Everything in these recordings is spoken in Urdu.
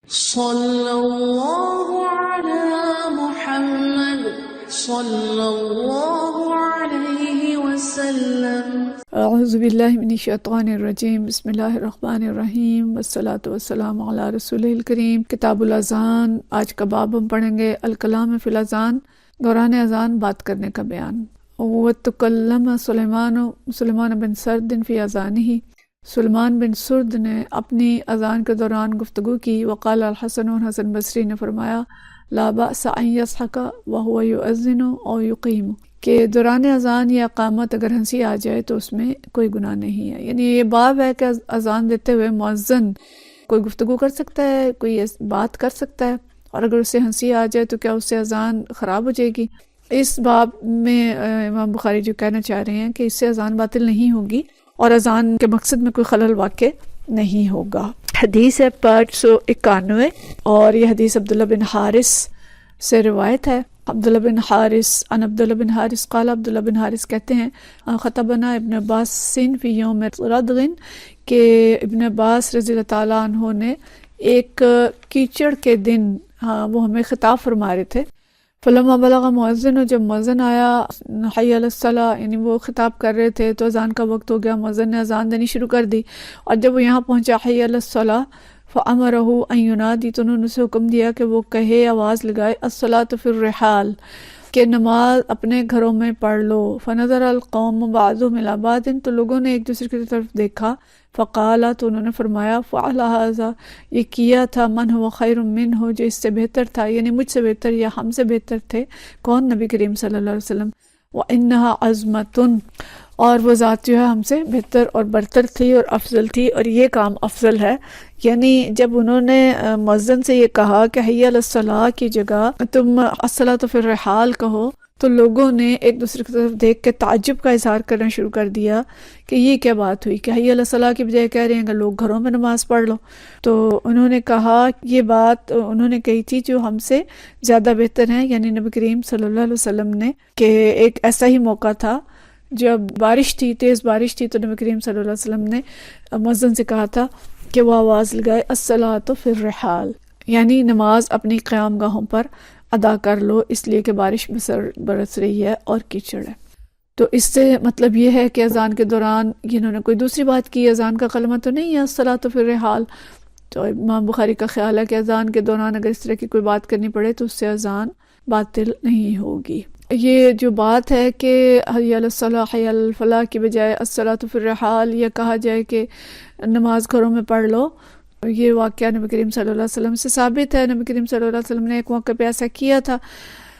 صلی اللہ علی محمد صلی اللہ علیہ وسلم۔ اعوذ باللہ من الشیطان الرجیم، بسم اللہ الرحمن الرحیم، والصلاة والسلام علی رسول الکریم۔ کتاب الاذان، آج کا باب ہم پڑھیں گے الکلام فی الاذان، دوران اذان بات کرنے کا بیان۔ وَتَكَلَّمَ سلیمان بن سرد فی اذانہ، سلیمان بن سرد نے اپنی اذان کے دوران گفتگو کی۔ وقال الحسن، اور حسن بصری نے فرمایا لا بأس ان يضحك وهو يؤذن او يقيم، کہ دوران اذان یا اقامت اگر ہنسی آ جائے تو اس میں کوئی گناہ نہیں ہے۔ یعنی یہ باب ہے کہ اذان دیتے ہوئے مؤذن کوئی گفتگو کر سکتا ہے، کوئی بات کر سکتا ہے، اور اگر اسے ہنسی آ جائے تو کیا اس سے اذان خراب ہو جائے گی؟ اس باب میں امام بخاری جو کہنا چاہ رہے ہیں کہ اس سے اذان باطل نہیں ہوگی اور اذان کے مقصد میں کوئی خلل واقع نہیں ہوگا۔ حدیث ہے 591، اور یہ حدیث عبداللہ بن حارث سے روایت ہے۔ عبداللہ بن حارث عن عبداللہ بن حارث قال، عبداللہ بن حارث کہتے ہیں خطبنا ابن عباس فی یوم ردغ، کہ ابن عباس رضی اللہ تعالیٰ عنہ نے ایک کیچڑ کے دن وہ ہمیں خطاب فرما رہے تھے۔ فلما بلغ مؤذن، جب مؤذن آیا حی علی الصلاۃ، یعنی وہ خطاب کر رہے تھے تو اذان کا وقت ہو گیا، مؤذن نے اذان دینی شروع کر دی، اور جب وہ یہاں پہنچا حی علی الصلاۃ فامرہ ان ینادی، تو انہوں نے اسے حکم دیا کہ وہ کہے، آواز لگائے الصلاۃ فی الرحال، کہ نماز اپنے گھروں میں پڑھ لو۔ فنظر القوم بعضهم الی بعض، تو لوگوں نے ایک دوسرے کی طرف دیکھا۔ فقال، تو انہوں نے فرمایا فعل ھذا، یہ کیا تھا، من هو خیر منہ، جو اس سے بہتر تھا، یعنی مجھ سے بہتر یا ہم سے بہتر تھے۔ کون؟ نبی کریم صلی اللہ علیہ وسلم۔ وانھا عظمۃ، اور وہ ذات جو ہے ہم سے بہتر اور برتر تھی اور افضل تھی، اور یہ کام افضل ہے۔ یعنی جب انہوں نے مؤذن سے یہ کہا کہ حی علی الصلاۃ کی جگہ تم الصلاۃ فی الرحال کہو، تو لوگوں نے ایک دوسرے کی طرف دیکھ کے تعجب کا اظہار کرنا شروع کر دیا کہ یہ کیا بات ہوئی کہ حی علی الصلاۃ کی بجائے کہہ رہے ہیں کہ لوگ گھروں میں نماز پڑھ لو۔ تو انہوں نے کہا یہ بات انہوں نے کہی تھی جو ہم سے زیادہ بہتر ہیں، یعنی نبی کریم صلی اللہ علیہ وسلم نے، کہ ایک ایسا ہی موقع تھا جب بارش تھی، تیز بارش تھی، تو نبی کریم صلی اللہ علیہ وسلم نے مؤذن سے کہا تھا کہ وہ آواز لگائے الصلاۃ فی الرحال، یعنی نماز اپنی قیام گاہوں پر ادا کر لو، اس لیے کہ بارش برس رہی ہے اور کیچڑ ہے۔ تو اس سے مطلب یہ ہے کہ اذان کے دوران انہوں نے کوئی دوسری بات کی، اذان کا کلمہ تو نہیں ہے الصلاۃ فی الرحال۔ تو امام بخاری کا خیال ہے کہ اذان کے دوران اگر اس طرح کی کوئی بات کرنی پڑے تو اس سے اذان باطل نہیں ہوگی۔ یہ جو بات ہے کہ حی علی الصلاۃ حی علی الفلاح کی بجائے الصلاۃ فی الرحال یہ کہا جائے کہ نماز گھروں میں پڑھ لو، یہ واقعہ نبی کریم صلی اللہ علیہ وسلم سے ثابت ہے۔ نبی کریم صلی اللہ علیہ وسلم نے ایک موقع پہ ایسا کیا تھا۔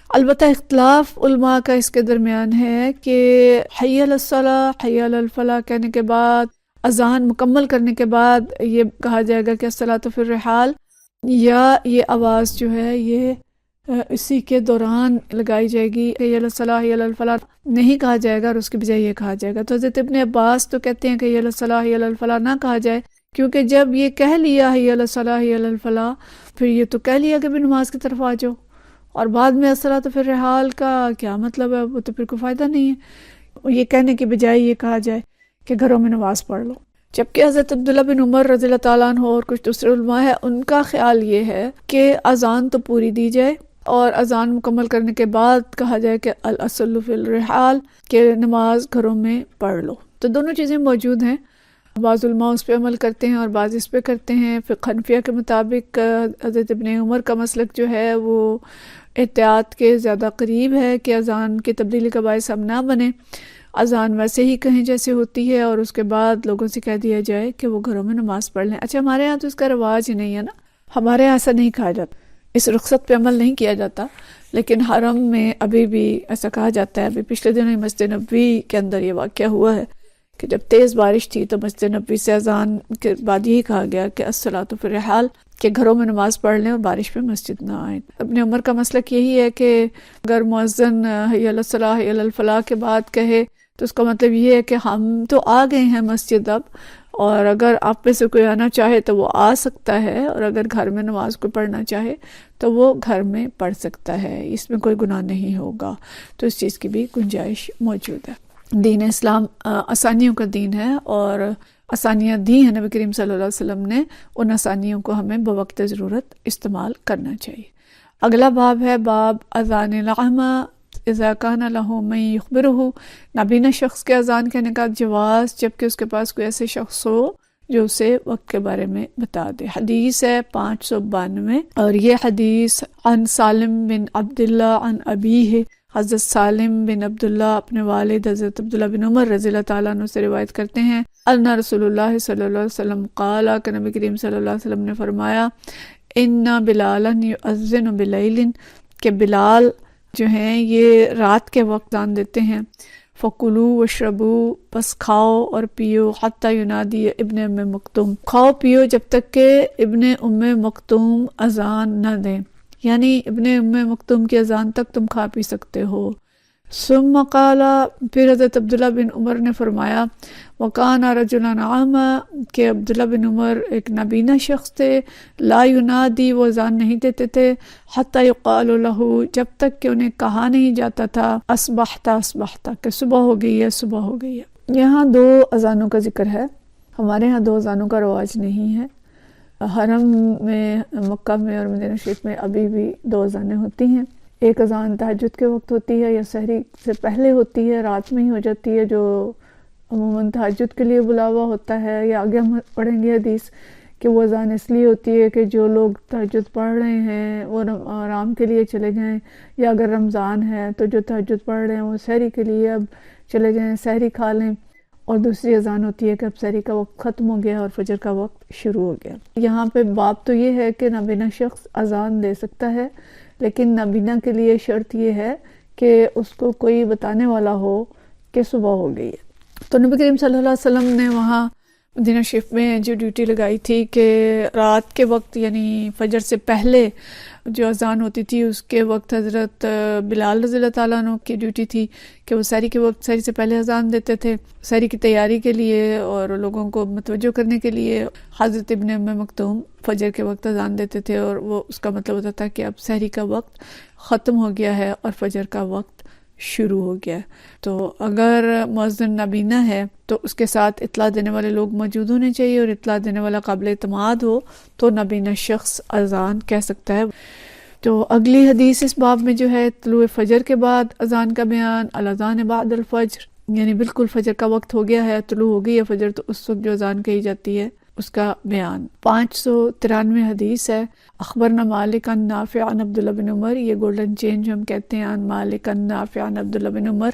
البتہ اختلاف علماء کا اس کے درمیان ہے کہ حی علی الصلاۃ حی علی الفلاح کہنے کے بعد، اذان مکمل کرنے کے بعد یہ کہا جائے گا کہ الصلاۃ فی الرحال، یا یہ آواز جو ہے یہ اسی کے دوران لگائی جائے گی، حی علی الصلاۃ حی علی الفلاح نہیں کہا جائے گا اور اس کی بجائے یہ کہا جائے گا۔ تو حضرت ابن عباس تو کہتے ہیں کہ حی علی الصلاۃ حی علی الفلاح نہ کہا جائے، کیونکہ جب یہ کہہ لیا حی علی الصلاۃ حی علی الفلاح، پھر یہ تو کہہ لیا کہ بھی نماز کی طرف آ جاؤ، اور بعد میں الصلاۃ فی الرحال کا کیا مطلب ہے؟ وہ تو پھر کوئی فائدہ نہیں ہے۔ یہ کہنے کی بجائے یہ کہا جائے کہ گھروں میں نماز پڑھ لو۔ جبکہ حضرت عبداللہ بن عمر رضی اللہ تعالیٰ عنہ اور کچھ دوسرے علماء ہیں، ان کا خیال یہ ہے کہ اذان تو پوری دی جائے اور اذان مکمل کرنے کے بعد کہا جائے کہ الاصل فی الرحال، کہ نماز گھروں میں پڑھ لو۔ تو دونوں چیزیں موجود ہیں، بعض علماء اس پہ عمل کرتے ہیں اور بعض اس پہ کرتے ہیں۔ فقہ حنفیہ کے مطابق حضرت ابن عمر کا مسلک جو ہے وہ احتیاط کے زیادہ قریب ہے کہ اذان کی تبدیلی کا باعث ہم نہ بنے، اذان ویسے ہی کہیں جیسے ہوتی ہے، اور اس کے بعد لوگوں سے کہہ دیا جائے کہ وہ گھروں میں نماز پڑھ لیں۔ اچھا، ہمارے ہاں تو اس کا رواج ہی نہیں ہے نا، ہمارے ہاں ایسا نہیں کہا جاتا، اس رخصت پہ عمل نہیں کیا جاتا، لیکن حرم میں ابھی بھی ایسا کہا جاتا ہے۔ ابھی پچھلے دنوں مسجد نبوی کے اندر یہ واقعہ ہوا ہے کہ جب تیز بارش تھی تو مسجد نبوی سے اذان کے بعد یہی کہا گیا کہ الصلاۃ فی الرحال، کہ گھروں میں نماز پڑھ لیں اور بارش میں مسجد نہ آئیں۔ ابن عمر کا مسلک یہی ہے کہ اگر مؤذن حی علی الصلاۃ حی علی الفلاح کے بعد کہے تو اس کا مطلب یہ ہے کہ ہم تو آ گئے ہیں مسجد اب، اور اگر آپ میں سے کوئی آنا چاہے تو وہ آ سکتا ہے، اور اگر گھر میں نماز کوئی پڑھنا چاہے تو وہ گھر میں پڑھ سکتا ہے، اس میں کوئی گناہ نہیں ہوگا۔ تو اس چیز کی بھی گنجائش موجود ہے۔ دین اسلام آسانیوں کا دین ہے، اور آسانیاں دی ہیں نبی کریم صلی اللہ علیہ وسلم نے، ان آسانیوں کو ہمیں بوقت ضرورت استعمال کرنا چاہیے۔ اگلا باب ہے باب اذان الاعمى اذا كان له من يخبره، نابینا شخص کے اذان کہنے کا جواز جبکہ اس کے پاس کوئی ایسے شخص ہو جو اسے وقت کے بارے میں بتا دے۔ حدیث ہے 592، اور یہ حدیث عن سالم بن عبداللہ عن ابیہ، حضرت سالم بن عبداللہ اپنے والد حضرت عبداللہ بن عمر رضی اللہ تعالیٰ عنہ سے روایت کرتے ہیں، ان رسول اللہ صلی اللہ علیہ وسلم قال، کہ نبی کریم صلی اللہ علیہ وسلم نے فرمایا، ان بلالا یؤذن بلیل، کہ بلال جو ہیں یہ رات کے وقت اذان دیتے ہیں، فکلوا واشربوا، بس کھاؤ اور پیو، حتی ینادی ابن ام مکتوم، کھاؤ پیو جب تک کہ ابن ام مکتوم اذان نہ دیں، یعنی ابن ام مکتوم کی اذان تک تم کھا پی سکتے ہو۔ ثم قال، پھر حضرت عبداللہ بن عمر نے فرمایا، وکان رجلا اعمى، کہ عبداللہ بن عمر ایک نابینا شخص تھے، لا ینادی، وہ اذان نہیں دیتے تھے، حتی یقال له، جب تک کہ انہیں کہا نہیں جاتا تھا اصبحت اصبحت، کہ صبح ہو گئی ہے صبح ہو گئی ہے۔ یہاں دو اذانوں کا ذکر ہے، ہمارے ہاں دو اذانوں کا رواج نہیں ہے، حرم میں مکہ میں اور مدینہ شریف میں ابھی بھی دو اذانیں ہوتی ہیں، ایک اذان تہجد کے وقت ہوتی ہے یا سحری سے پہلے ہوتی ہے، رات میں ہی ہو جاتی ہے، جو عموماً تہجد کے لیے بلاوا ہوتا ہے، یا آگے ہم پڑھیں گے حدیث کہ وہ اذان اس لیے ہوتی ہے کہ جو لوگ تہجد پڑھ رہے ہیں وہ آرام کے لیے چلے جائیں، یا اگر رمضان ہے تو جو تہجد پڑھ رہے ہیں وہ سحری کے لیے اب چلے جائیں، سحری کھا لیں، اور دوسری اذان ہوتی ہے کہ اب سحری کا وقت ختم ہو گیا اور فجر کا وقت شروع ہو گیا۔ یہاں پہ باب تو یہ ہے کہ نابینا شخص اذان دے سکتا ہے، لیکن نابینا کے لیے شرط یہ ہے کہ اس کو کوئی بتانے والا ہو کہ صبح ہو گئی ہے۔ تو نبی کریم صلی اللہ علیہ وسلم نے وہاں مدینہ شریف میں جو ڈیوٹی لگائی تھی کہ رات کے وقت یعنی فجر سے پہلے جو اذان ہوتی تھی اس کے وقت حضرت بلال رضی اللہ تعالیٰ عنہ کی ڈیوٹی تھی کہ وہ سحری کے وقت سحری سے پہلے اذان دیتے تھے، سحری کی تیاری کے لیے اور لوگوں کو متوجہ کرنے کے لیے۔ حضرت ابن ام مکتوم فجر کے وقت اذان دیتے تھے، اور وہ اس کا مطلب ہوتا تھا کہ اب سحری کا وقت ختم ہو گیا ہے اور فجر کا وقت شروع ہو گیا ہے۔ تو اگر مؤذن نابینا ہے تو اس کے ساتھ اطلاع دینے والے لوگ موجود ہونے چاہیے، اور اطلاع دینے والا قابل اعتماد ہو تو نابینا شخص اذان کہہ سکتا ہے۔ تو اگلی حدیث اس باب میں جو ہے طلوع فجر کے بعد اذان کا بیان، الاذان بعد الفجر، یعنی بالکل فجر کا وقت ہو گیا ہے، طلوع ہو گئی ہے فجر، تو اس وقت جو اذان کہی جاتی ہے اس کا بیان۔ 593 حدیث ہے، اخبرنا مالک عن نافع عن عبداللہ بن عمر، یہ گولڈن چین جو ہم کہتے ہیں، عن مالک عن نافع عن عبداللہ بن عمر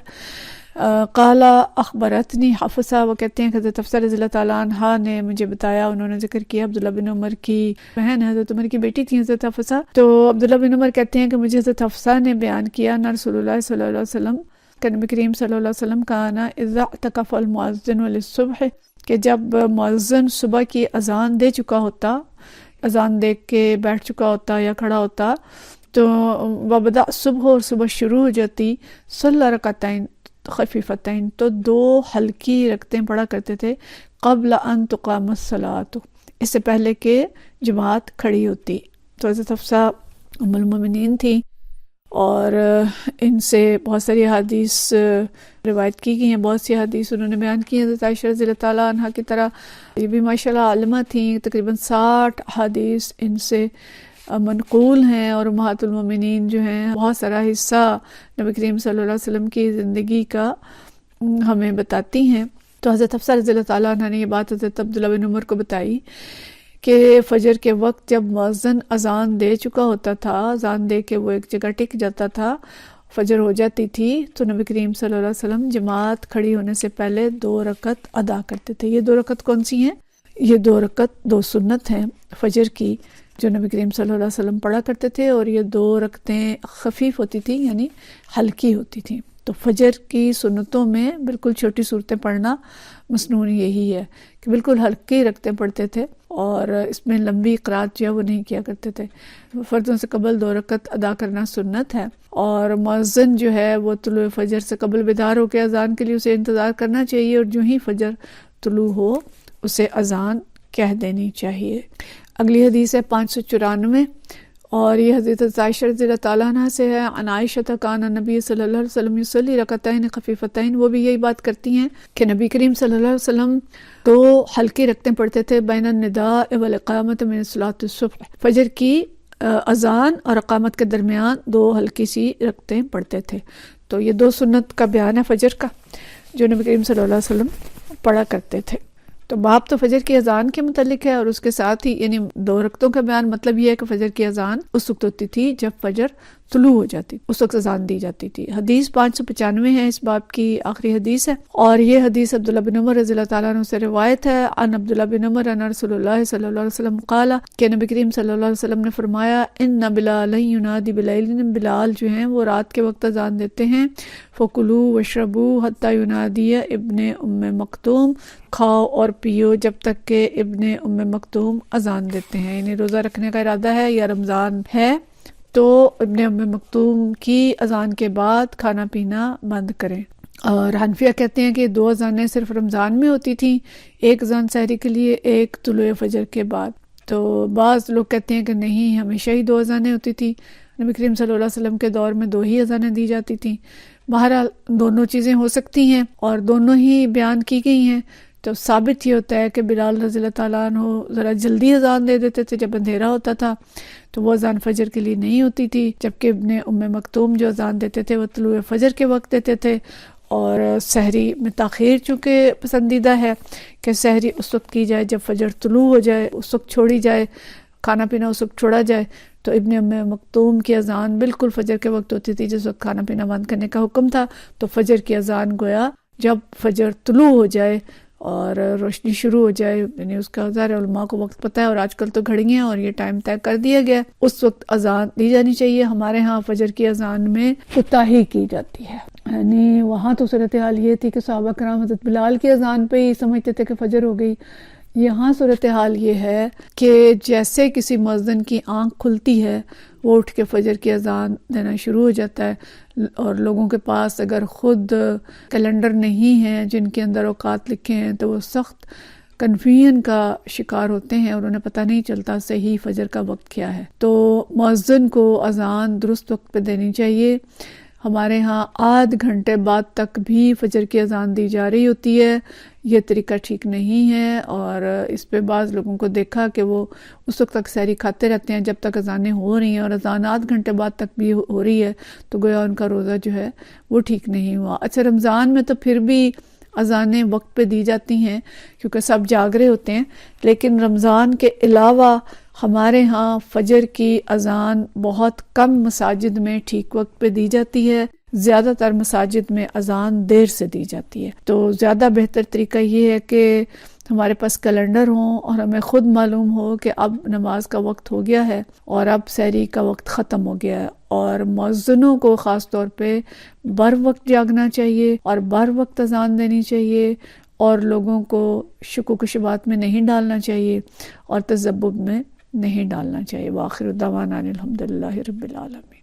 قال اخبرتنی حفصہ، وہ کہتے ہیں کہ حضرت حفصہ رضی اللہ تعالیٰ عنہ نے مجھے بتایا، انہوں نے ذکر کیا عبداللہ بن عمر کی بہن حضرت عمر کی بیٹی تھی حضرت حفصہ، تو عبداللہ بن عمر کہتے ہیں کہ مجھے حضرت حفصہ نے بیان کیا نا رسول اللہ صلی اللہ علیہ وسلم، کہ نبی کریم صلی اللہ علیہ وسلم کا آنا اذا اعتکف المؤذن للصبح، کہ جب مؤذن صبح کی اذان دے چکا ہوتا، اذان دے کے بیٹھ چکا ہوتا یا کھڑا ہوتا، تو وبدأ صبح، اور صبح شروع ہو جاتی، صلی رکعتین خفیفتین، تو 2 ہلکی رکعتیں پڑھا کرتے تھے، قبل ان تقام الصلاۃ، اس سے پہلے کہ جماعت کھڑی ہوتی۔ تو حضرت حفصہ ام المومنین تھی، اور ان سے بہت ساری حدیث روایت کی گئی ہیں، بہت سی حدیث انہوں نے بیان کی ہیں حضرت عائشہ رضی اللہ تعالیٰ عنہ کی طرح، یہ بھی ماشاءاللہ عالمہ تھیں، تقریباً 60 حدیث ان سے منقول ہیں، اور امہات المومنین جو ہیں بہت سارا حصہ نبی کریم صلی اللہ علیہ وسلم کی زندگی کا ہمیں بتاتی ہیں۔ تو حضرت حفصہ رضی اللہ تعالیٰ عنہ نے یہ بات حضرت عبداللہ بن عمر کو بتائی کہ فجر کے وقت جب مؤذن اذان دے چکا ہوتا تھا، اذان دے کے وہ ایک جگہ ٹک جاتا تھا، فجر ہو جاتی تھی، تو نبی کریم صلی اللہ علیہ وسلم جماعت کھڑی ہونے سے پہلے 2 رکعت ادا کرتے تھے۔ یہ 2 رکعت کون سی ہیں؟ یہ 2 رکعت 2 سنت ہیں فجر کی جو نبی کریم صلی اللہ علیہ وسلم پڑھا کرتے تھے، اور یہ 2 رکعتیں خفیف ہوتی تھیں یعنی ہلکی ہوتی تھیں۔ تو فجر کی سنتوں میں بالکل چھوٹی صورتیں پڑھنا مسنون یہی ہے کہ بالکل ہلکی رکعتیں پڑھتے تھے، اور اس میں لمبی قرات جو ہے وہ نہیں کیا کرتے تھے۔ فرضوں سے قبل 2 رکعت ادا کرنا سنت ہے، اور مؤذن جو ہے وہ طلوع فجر سے قبل بیدار ہو کے اذان کے لیے اسے انتظار کرنا چاہیے، اور جو ہی فجر طلوع ہو اسے اذان کہہ دینی چاہیے۔ اگلی حدیث ہے 594، اور یہ حضرت عائشہ رضی اللہ تعالیٰ عنہ سے ہے، عن عائشہ کان نبی صلی اللہ علیہ وسلم یصلی رکعتین خفیفتین، وہ بھی یہی بات کرتی ہیں کہ نبی کریم صلی اللہ علیہ وسلم 2 ہلکی رکعتیں پڑھتے تھے بین النداء والاقامۃ من صلاۃ الصبح، فجر کی اذان اور اقامت کے درمیان 2 ہلکی سی رکعتیں پڑھتے تھے۔ تو یہ 2 سنت کا بیان ہے فجر کا جو نبی کریم صلی اللہ علیہ وسلم پڑھا کرتے تھے۔ تو باب تو فجر کی اذان کے متعلق ہے، اور اس کے ساتھ ہی یعنی 2 رکعتوں کا بیان مطلب یہ ہے کہ فجر کی اذان اس وقت ہوتی تھی جب فجر طلوع ہو جاتی، اس وقت اذان دی جاتی تھی۔ حدیث 595 ہے، اس باب کی آخری حدیث ہے، اور یہ حدیث عبداللہ بن عمر رضی اللہ تعالیٰ عنہ سے روایت ہے۔ عن عبداللہ بن عمر ان رسول اللہ صلی اللہ علیہ وسلم قال، کہ نبی کریم صلی اللہ علیہ وسلم نے فرمایا، ان بلال ینادی بلیل، بلال جو ہیں وہ رات کے وقت اذان دیتے ہیں، فکلوا واشربوا حتی ینادی ابن ام مکتوم، کھاؤ اور پیو جب تک کہ ابن ام مکتوم اذان دیتے ہیں، یعنی روزہ رکھنے کا ارادہ ہے یا رمضان ہے تو ابن ام مکتوم کی اذان کے بعد کھانا پینا بند کریں۔ اور حنفیہ کہتے ہیں کہ 2 اذانیں صرف رمضان میں ہوتی تھیں، ایک اذان سحری کے لیے، ایک طلوع فجر کے بعد۔ تو بعض لوگ کہتے ہیں کہ نہیں، ہمیشہ ہی 2 اذانیں ہوتی تھیں، نبی کریم صلی اللہ علیہ وسلم کے دور میں 2 ہی اذانیں دی جاتی تھیں۔ بہرحال دونوں چیزیں ہو سکتی ہیں اور دونوں ہی بیان کی گئی ہیں۔ تو ثابت یہ ہوتا ہے کہ بلال رضی اللہ تعالیٰ عنہ ذرا جلدی اذان دے دیتے تھے جب اندھیرا ہوتا تھا، تو وہ اذان فجر کے لیے نہیں ہوتی تھی، جبکہ ابن ام مکتوم جو اذان دیتے تھے وہ طلوع فجر کے وقت دیتے تھے۔ اور سحری میں تاخیر چونکہ پسندیدہ ہے کہ سحری اس وقت کی جائے جب فجر طلوع ہو جائے، اس وقت چھوڑی جائے، کھانا پینا اس وقت چھوڑا جائے۔ تو ابن ام مکتوم کی اذان بالکل فجر کے وقت ہوتی تھی جس وقت کھانا پینا بند کرنے کا حکم تھا، تو فجر کی اذان گویا جب فجر طلوع ہو جائے اور روشنی شروع ہو جائے، یعنی اس کا ظاہر علماء کو وقت پتہ ہے، اور آج کل تو گھڑیاں اور یہ ٹائم طے کر دیا گیا، اس وقت اذان دی جانی چاہیے۔ ہمارے ہاں فجر کی اذان میں کوتاہی کی جاتی ہے، یعنی وہاں تو صورتحال یہ تھی کہ صحابہ کرام حضرت بلال کی اذان پہ ہی سمجھتے تھے کہ فجر ہو گئی۔ یہاں صورتحال یہ ہے کہ جیسے کسی مؤذن کی آنکھ کھلتی ہے وہ اٹھ کے فجر کی اذان دینا شروع ہو جاتا ہے، اور لوگوں کے پاس اگر خود کیلنڈر نہیں ہیں جن کے اندر اوقات لکھے ہیں تو وہ سخت کنفیوژن کا شکار ہوتے ہیں اور انہیں پتہ نہیں چلتا صحیح فجر کا وقت کیا ہے۔ تو مؤذن کو اذان درست وقت پہ دینی چاہیے۔ ہمارے ہاں آدھ گھنٹے بعد تک بھی فجر کی اذان دی جا رہی ہوتی ہے، یہ طریقہ ٹھیک نہیں ہے، اور اس پہ بعض لوگوں کو دیکھا کہ وہ اس وقت تک سحری کھاتے رہتے ہیں جب تک اذانیں ہو رہی ہیں، اور اذان آدھ گھنٹے بعد تک بھی ہو رہی ہے، تو گویا ان کا روزہ جو ہے وہ ٹھیک نہیں ہوا۔ اچھا رمضان میں تو پھر بھی اذانیں وقت پہ دی جاتی ہیں کیونکہ سب جاگ رہے ہوتے ہیں، لیکن رمضان کے علاوہ ہمارے ہاں فجر کی اذان بہت کم مساجد میں ٹھیک وقت پہ دی جاتی ہے، زیادہ تر مساجد میں اذان دیر سے دی جاتی ہے۔ تو زیادہ بہتر طریقہ یہ ہے کہ ہمارے پاس کیلنڈر ہوں اور ہمیں خود معلوم ہو کہ اب نماز کا وقت ہو گیا ہے اور اب سحری کا وقت ختم ہو گیا ہے، اور مؤذنوں کو خاص طور پہ بر وقت جاگنا چاہیے اور بر وقت اذان دینی چاہیے، اور لوگوں کو شکوک و شبہات میں نہیں ڈالنا چاہیے اور تذبذب میں نہیں ڈالنا چاہیے۔ وآخر دعوانا الحمدللہ رب العالمین۔